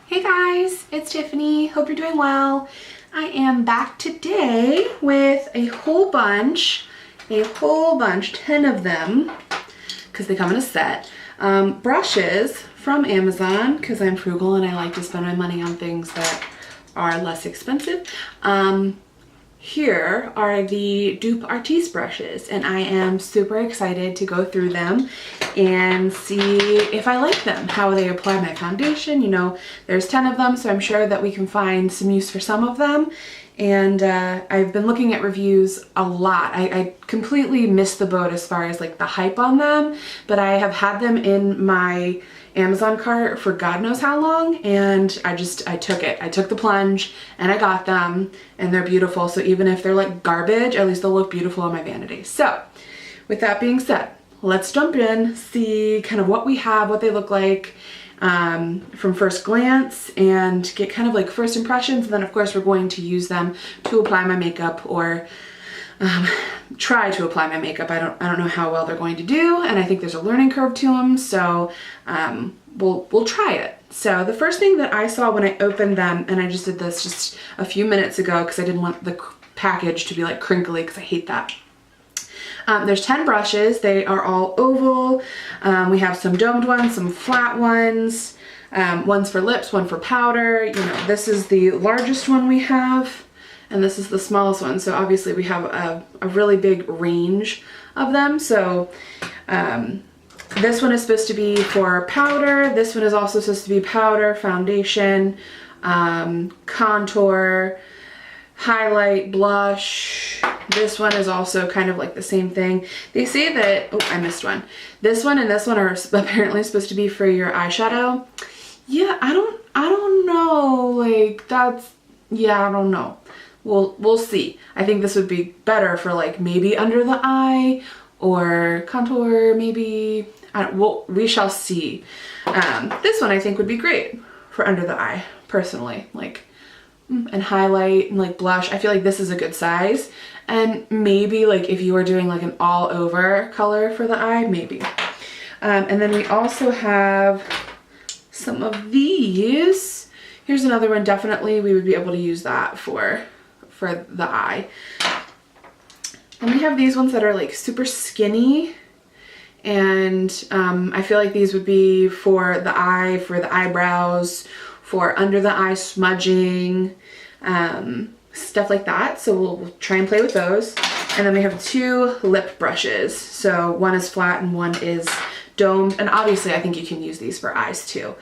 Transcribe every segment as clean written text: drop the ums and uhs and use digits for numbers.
Hey guys, it's Tiffany. Hope you're doing well. I am back today with a whole bunch, 10 of them, because they come in a set. Brushes from Amazon, because I'm frugal and I like to spend my money on things that are less expensive. Here are the dupe Artis brushes, and I am super excited to go through them and see if I like them, how they apply my foundation. You know, there's 10 of them, so I'm sure that we can find some use for some of them. And I've been looking at reviews a lot. I completely missed the boat as far as like the hype on them, but I have had them in my Amazon cart for God knows how long, and I took it. I took the plunge and I got them, and they're beautiful. So even if they're like garbage, at least they'll look beautiful on my vanity. So with that being said, let's jump in, see kind of what we have, what they look like from first glance, and get kind of like first impressions. And then of course we're going to use them to apply my makeup, or try to apply my makeup. I don't know how well they're going to do, and I think there's a learning curve to them, so we'll try it. So the first thing that I saw when I opened them, and I just did this just a few minutes ago because I didn't want the package to be like crinkly, because I hate that. There's 10 brushes. They are all oval. We have some domed ones, some flat ones, one's for lips, one for powder. You know, this is the largest one we have, and this is the smallest one. So obviously we have a really big range of them. So this one is supposed to be for powder. This one is also supposed to be powder, foundation, contour, highlight, blush. This one is also kind of like the same thing. They say that, oh, I missed one. This one and this one are apparently supposed to be for your eyeshadow. Yeah, I don't know. Like I don't know. We'll see. I think this would be better for like maybe under the eye or contour, maybe. We shall see. This one I think would be great for under the eye, personally. Like, and highlight and like blush. I feel like this is a good size. And maybe like if you were doing like an all over color for the eye, maybe. And then we also have some of these. Here's another one. Definitely we would be able to use that for the eye. And we have these ones that are like super skinny, and I feel like these would be for the eye, for the eyebrows, for under the eye smudging, stuff like that. So we'll try and play with those. And then we have 2 lip brushes. So one is flat and one is domed, and obviously I think you can use these for eyes too.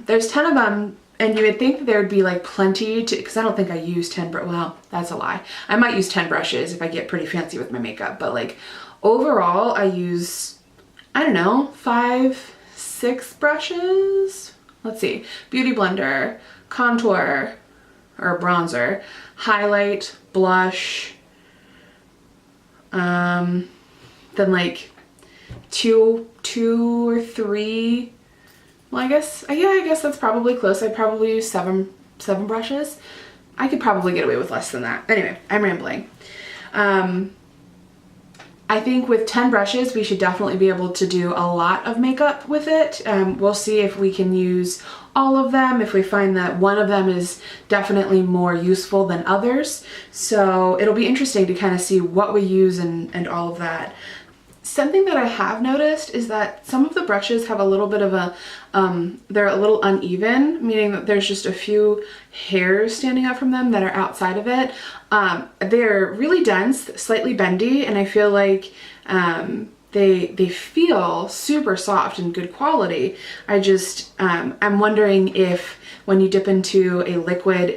There's 10 of them, and you would think that there would be like plenty to, because I don't think I use 10, well, that's a lie. I might use 10 brushes if I get pretty fancy with my makeup, but like overall I use, I don't know, 5, 6 brushes. Let's see, beauty blender, contour or bronzer, highlight, blush, then like two or 3. Well, I guess that's probably close. I probably use 7 brushes. I could probably get away with less than that. Anyway, I'm rambling. I think with 10 brushes, we should definitely be able to do a lot of makeup with it. We'll see if we can use all of them, if we find that one of them is definitely more useful than others. So it'll be interesting to kind of see what we use and all of that. Something that I have noticed is that some of the brushes have a little bit of a, they're a little uneven, meaning that there's just a few hairs standing up from them that are outside of it. They're really dense, slightly bendy, and I feel like they feel super soft and good quality. I'm wondering if when you dip into a liquid,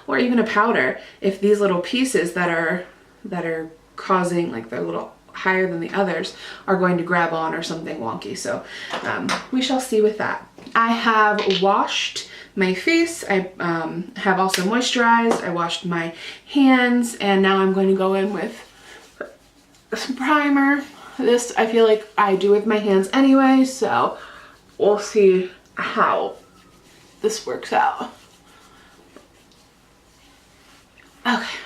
or even a powder, if these little pieces that are causing, like they're a little higher than the others, are going to grab on or something wonky. So we shall see with that. I have washed my face. I have also moisturized. I washed my hands, and now I'm going to go in with some primer. This I feel like I do with my hands anyway, so we'll see how this works out. Okay.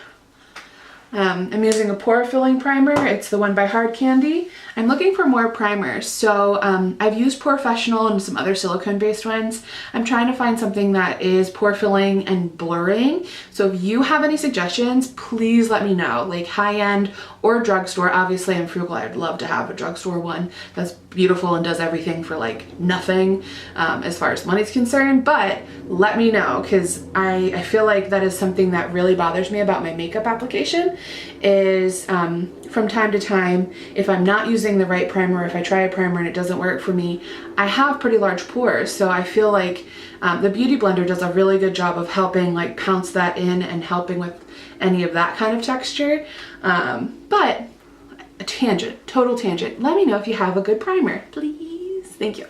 I'm using a pore filling primer. It's the one by Hard Candy. I'm looking for more primers. So I've used Porefessional and some other silicone based ones. I'm trying to find something that is pore filling and blurring. So if you have any suggestions, please let me know. Like high end or drugstore. Obviously I'm frugal. I'd love to have a drugstore one that's beautiful and does everything for like nothing as far as money's concerned. But let me know, because I feel like that is something that really bothers me about my makeup application is from time to time, if I'm not using the right primer, if I try a primer and it doesn't work for me, I have pretty large pores. So I feel like the Beauty Blender does a really good job of helping like pounce that in and helping with any of that kind of texture. But a tangent, total tangent. Let me know if you have a good primer, please. Thank you.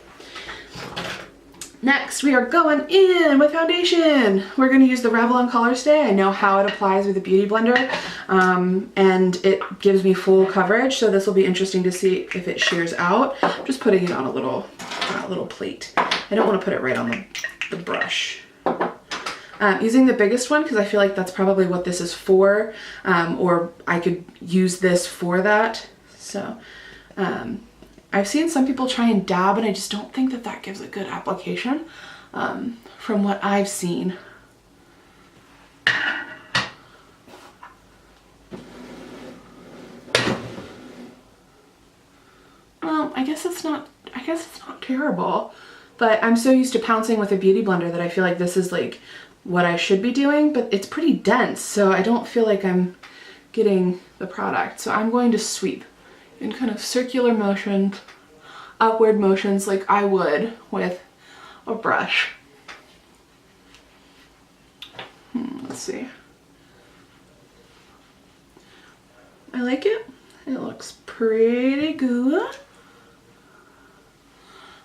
Next, we are going in with foundation. We're going to use the Revlon Color Stay. I know how it applies with the Beauty Blender, and it gives me full coverage, so this will be interesting to see if it shears out. I'm just putting it on a little plate. I don't want to put it right on the brush. Using the biggest one because I feel like that's probably what this is for, or I could use this for that. So I've seen some people try and dab, and I just don't think that that gives a good application from what I've seen. Well, I guess it's not terrible, but I'm so used to pouncing with a Beauty Blender that I feel like this is like what I should be doing, but it's pretty dense, so I don't feel like I'm getting the product. So I'm going to sweep in kind of circular motions, upward motions like I would with a brush. Let's see. I like it. It looks pretty good.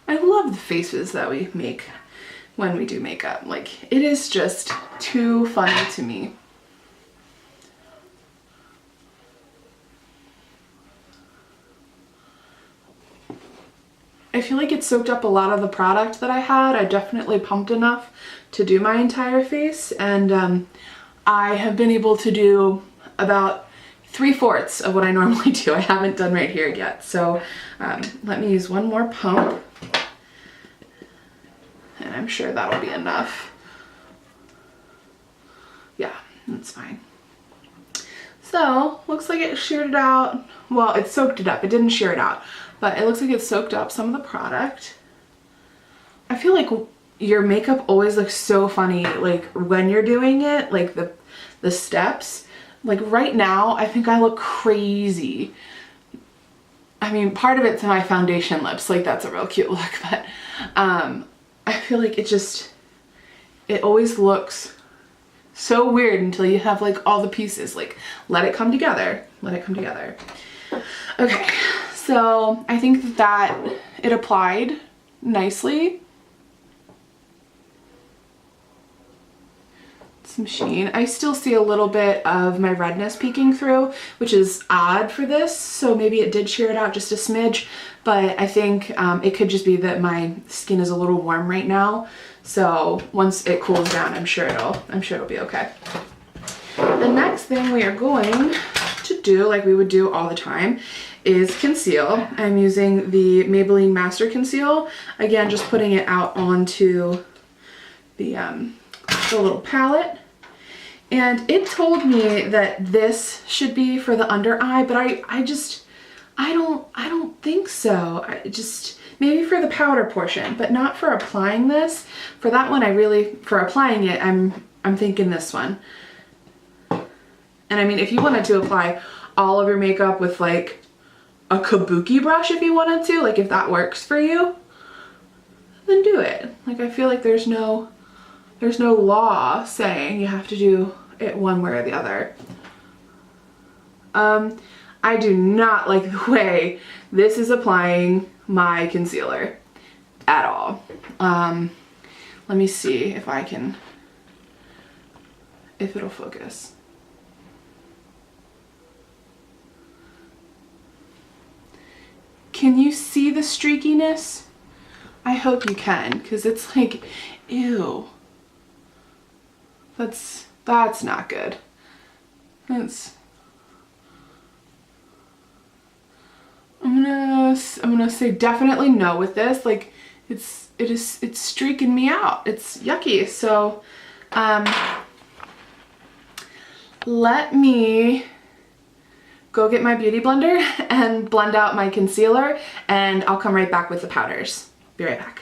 I love the faces that we make when we do makeup. Like, it is just too funny to me. I feel like it soaked up a lot of the product that I had. I definitely pumped enough to do my entire face, and I have been able to do about 3/4 of what I normally do. I haven't done right here yet. So let me use one more pump, and I'm sure that'll be enough. Yeah, that's fine. So looks like it sheared it out. Well, it soaked it up. It didn't shear it out, but it looks like it soaked up some of the product. I feel like your makeup always looks so funny, like when you're doing it, like the steps. Like right now, I think I look crazy. I mean, part of it's my foundation lips, like that's a real cute look, but I feel like it always looks so weird until you have like all the pieces. Like, let it come together. Let it come together. Okay, so I think that it applied nicely. Some sheen. I still see a little bit of my redness peeking through, which is odd for this, so maybe it did shear it out just a smidge, but I think it could just be that my skin is a little warm right now, so once it cools down, I'm sure it'll be okay. The next thing we are going to do, like we would do all the time, is conceal. I'm using the Maybelline Master Conceal, again just putting it out onto the little palette. And it told me that this should be for the under eye, but I don't think so. Maybe for the powder portion, but not for applying this. For that one, for applying it, I'm thinking this one. And I mean, if you wanted to apply all of your makeup with like a kabuki brush, if you wanted to, like if that works for you, then do it. Like, I feel like there's no law saying you have to do it one way or the other. I do not like the way this is applying my concealer at all. Let me see if it'll focus. Can you see the streakiness? I hope you can, because it's like, ew. That's not good. I'm gonna say definitely no with this. Like it's streaking me out. It's yucky. So let me go get my beauty blender and blend out my concealer, and I'll come right back with the powders. Be right back.